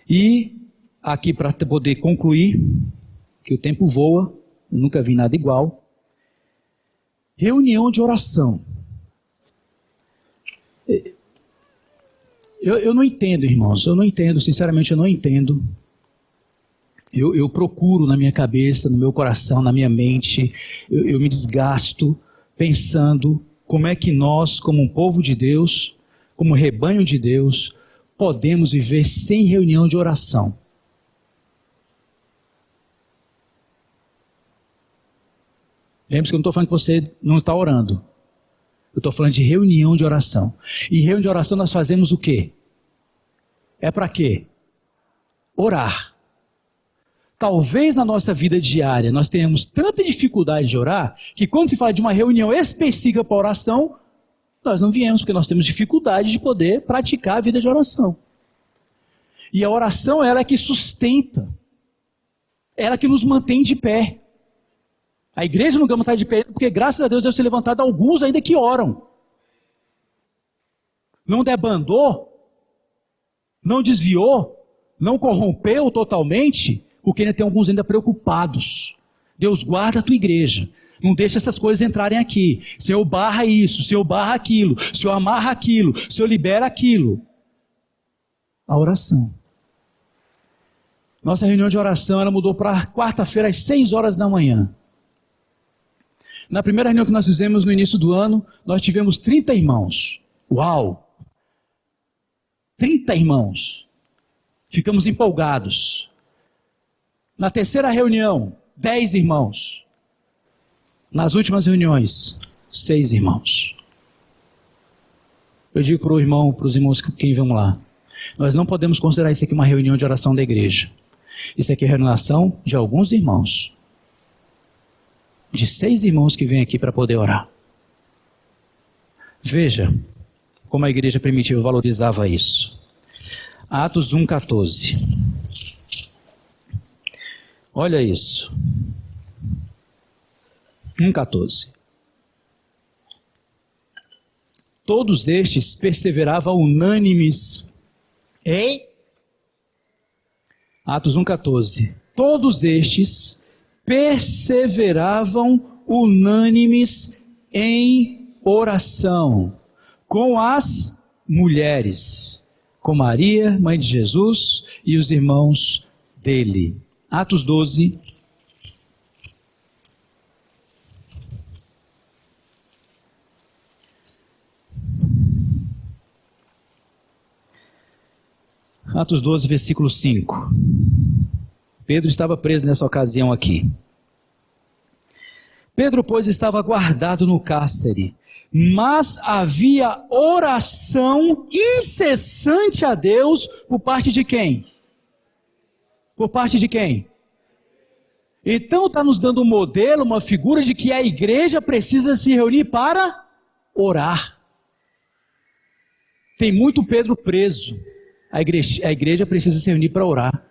E aqui para poder concluir, que o tempo voa, eu nunca vi nada igual. Reunião de oração. Eu não entendo, irmãos, eu não entendo, sinceramente eu não entendo. Eu procuro na minha cabeça, no meu coração, na minha mente, eu me desgasto pensando como é que nós, como um povo de Deus, como rebanho de Deus, podemos viver sem reunião de oração. Lembre-se que eu não estou falando que você não está orando. Eu estou falando de reunião de oração. E reunião de oração nós fazemos o quê? É para quê? Orar. Talvez na nossa vida diária nós tenhamos tanta dificuldade de orar, que quando se fala de uma reunião específica para oração, nós não viemos, porque nós temos dificuldade de poder praticar a vida de oração. E a oração, ela é que sustenta, ela é que nos mantém de pé. A igreja no Gama está de pé, porque graças a Deus Deus tem levantado alguns ainda que oram. Não debandou, não desviou, não corrompeu totalmente, porque ainda tem alguns ainda preocupados. Deus guarda a tua igreja, não deixa essas coisas entrarem aqui. Senhor barra isso, Senhor barra aquilo, Senhor amarra aquilo, Senhor libera aquilo. A oração. Nossa reunião de oração, ela mudou para quarta-feira às 6 horas da manhã. Na primeira reunião que nós fizemos no início do ano, nós tivemos 30 irmãos. Uau! 30 irmãos. Ficamos empolgados. Na terceira reunião, 10 irmãos. Nas últimas reuniões, 6 irmãos. Eu digo para os irmãos que vão lá, nós não podemos considerar isso aqui uma reunião de oração da igreja. Isso aqui é reunião de alguns irmãos. De 6 irmãos que vêm aqui para poder orar. Veja como a igreja primitiva valorizava isso. Atos 1,14. Olha isso. 1,14. Todos estes perseveravam unânimes em... Atos 1,14. Todos estes perseveravam unânimes em oração com as mulheres, com Maria, mãe de Jesus, e os irmãos dele. Atos 12. Atos 12, versículo 5. Pedro estava preso nessa ocasião aqui. Pedro, pois, estava guardado no cárcere, mas havia oração incessante a Deus por parte de quem? Por parte de quem? Então está nos dando um modelo, uma figura de que a igreja precisa se reunir para orar. Tem muito Pedro preso. A igreja precisa se reunir para orar.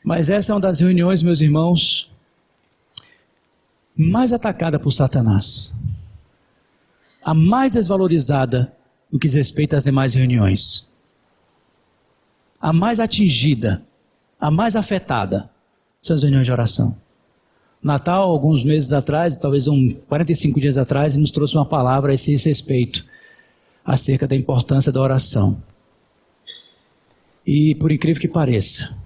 Mas essa é uma das reuniões, meus irmãos, mais atacada por Satanás. A mais desvalorizada no que diz respeito às demais reuniões. A mais atingida, a mais afetada, são as reuniões de oração. Natal, alguns meses atrás, talvez 45 dias atrás, nos trouxe uma palavra a esse respeito, acerca da importância da oração. E, por incrível que pareça,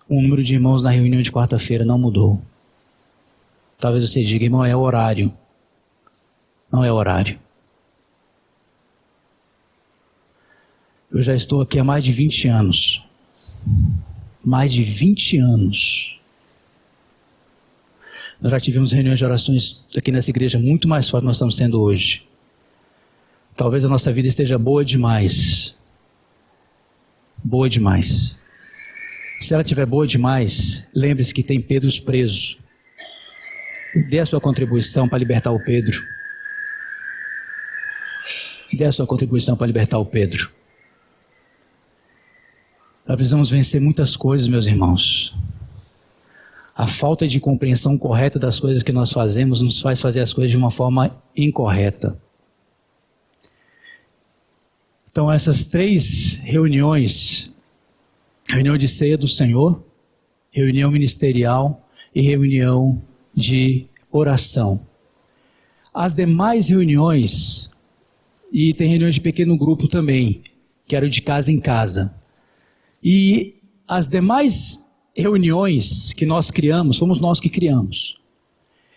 o número de irmãos na reunião de quarta-feira não mudou. Talvez você diga, irmão, é horário. Não é horário. Eu já estou aqui há mais de 20 anos. Mais de 20 anos. Nós já tivemos reuniões de orações aqui nessa igreja muito mais fortes que nós estamos tendo hoje. Talvez a nossa vida esteja boa demais. Boa demais. Se ela estiver boa demais, lembre-se que tem Pedros presos. Dê a sua contribuição para libertar o Pedro. Dê a sua contribuição para libertar o Pedro. Nós precisamos vencer muitas coisas, meus irmãos. A falta de compreensão correta das coisas que nós fazemos nos faz fazer as coisas de uma forma incorreta. Então essas 3 reuniões, reunião de ceia do Senhor, reunião ministerial e reunião de oração. As demais reuniões, e tem reuniões de pequeno grupo também, que eram de casa em casa. E as demais reuniões que nós criamos, fomos nós que criamos.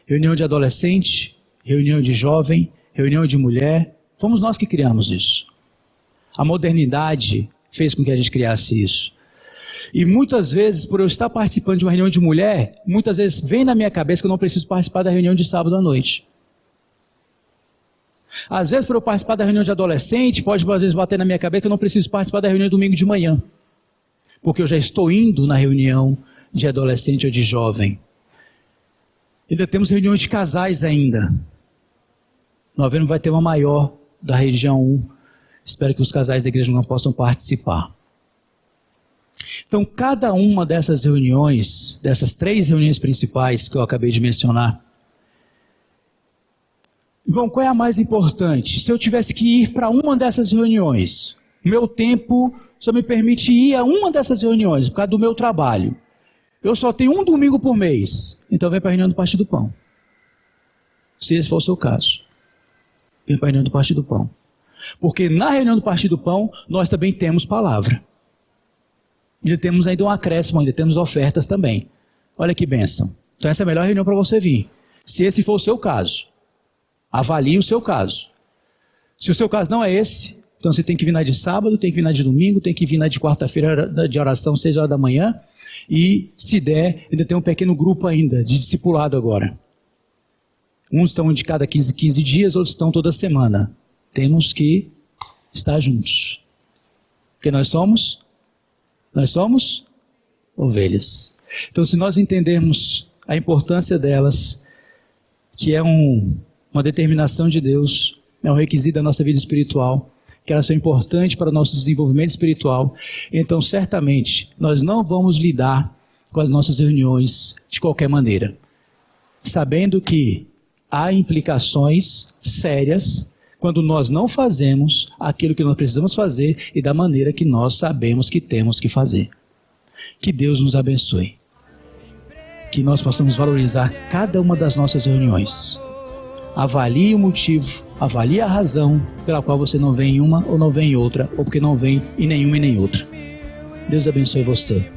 Reunião de adolescente, reunião de jovem, reunião de mulher, fomos nós que criamos isso. A modernidade fez com que a gente criasse isso. E muitas vezes, por eu estar participando de uma reunião de mulher, muitas vezes vem na minha cabeça que eu não preciso participar da reunião de sábado à noite. Às vezes, para eu participar da reunião de adolescente, pode às vezes bater na minha cabeça que eu não preciso participar da reunião de domingo de manhã, porque eu já estou indo na reunião de adolescente ou de jovem. Ainda temos reuniões de casais ainda. Novembro vai ter uma maior da região 1. Espero que os casais da igreja não possam participar. Então, cada uma dessas reuniões, dessas 3 reuniões principais que eu acabei de mencionar, bom, qual é a mais importante? Se eu tivesse que ir para uma dessas reuniões, meu tempo só me permite ir a uma dessas reuniões, por causa do meu trabalho. Eu só tenho um domingo por mês, então vem para a reunião do Partido do Pão. Se esse for o seu caso, vem para a reunião do Partido do Pão. Porque na reunião do Partido do Pão, nós também temos palavra. Ainda temos ainda um acréscimo, ainda temos ofertas também. Olha que bênção. Então essa é a melhor reunião para você vir. Se esse for o seu caso. Avalie o seu caso. Se o seu caso não é esse, então você tem que vir na de sábado, tem que vir na de domingo, tem que vir na de quarta-feira de oração, 6 horas da manhã. E, se der, ainda tem um pequeno grupo ainda de discipulado agora. Uns estão de cada 15 dias, outros estão toda semana. Temos que estar juntos. Porque nós somos ovelhas. Então, se nós entendermos a importância delas, que é uma determinação de Deus, é um requisito da nossa vida espiritual, que elas são importantes para o nosso desenvolvimento espiritual, então certamente nós não vamos lidar com as nossas reuniões de qualquer maneira, sabendo que há implicações sérias quando nós não fazemos aquilo que nós precisamos fazer e da maneira que nós sabemos que temos que fazer. Que Deus nos abençoe. Que nós possamos valorizar cada uma das nossas reuniões. Avalie o motivo, avalie a razão pela qual você não vem em uma ou não vem em outra, ou porque não vem em nenhuma e nem outra. Deus abençoe você.